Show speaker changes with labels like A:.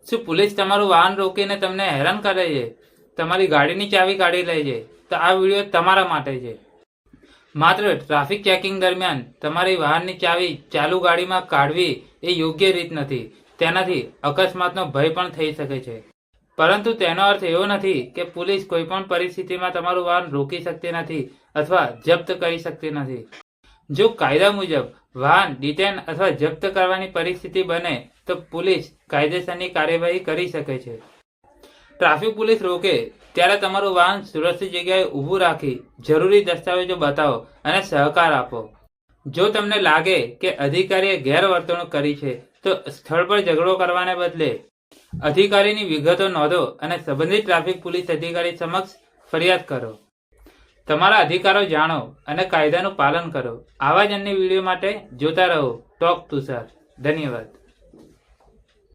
A: શું પોલીસ તમારું વાહન રોકીને તમને હેરાન કરે છે, તમારી ગાડીની ચાવી કાઢી લે છે, તો આ વિડીયો તમારા માટે છે. માત્ર ટ્રાફિક ચેકિંગ દરમિયાન તમારી વાહનની ચાવી ચાલુ ગાડીમાં કાઢવી એ યોગ્ય રીત નથી. તેનાથી અકસ્માતનો ભય પણ થઈ શકે છે. પરંતુ તેનો અર્થ એવો નથી કે પોલીસ કોઈ પણ પરિસ્થિતિમાં તમારું વાહન રોકી શકતી નથી અથવા જપ્ત કરી શકતી નથી. જો કાયદા મુજબ વાહન ડિટેન અથવા જપ્ત કરવાની પરિસ્થિતિ બને તો પોલીસ કાયદેસરની કાર્યવાહી કરી શકે છે. ટ્રાફિક પોલીસ રોકે ત્યારે તમારું વાહન સુરક્ષિત જગ્યાએ ઊભું રાખી જરૂરી દસ્તાવેજો બતાવો અને સહકાર આપો. જો તમને લાગે કે અધિકારીએ ગેરવર્તણૂક કરી છે તો સ્થળ પર ઝઘડો કરવાને બદલે અધિકારીની વિગતો નોંધો અને સંબંધિત ટ્રાફિક પોલીસ અધિકારી સમક્ષ ફરિયાદ કરો. તમારા અધિકારો જાણો અને કાયદાનું પાલન કરો. આવા જ અન્ય વિડીયો માટે જોતા રહો ટોક તુષાર. ધન્યવાદ.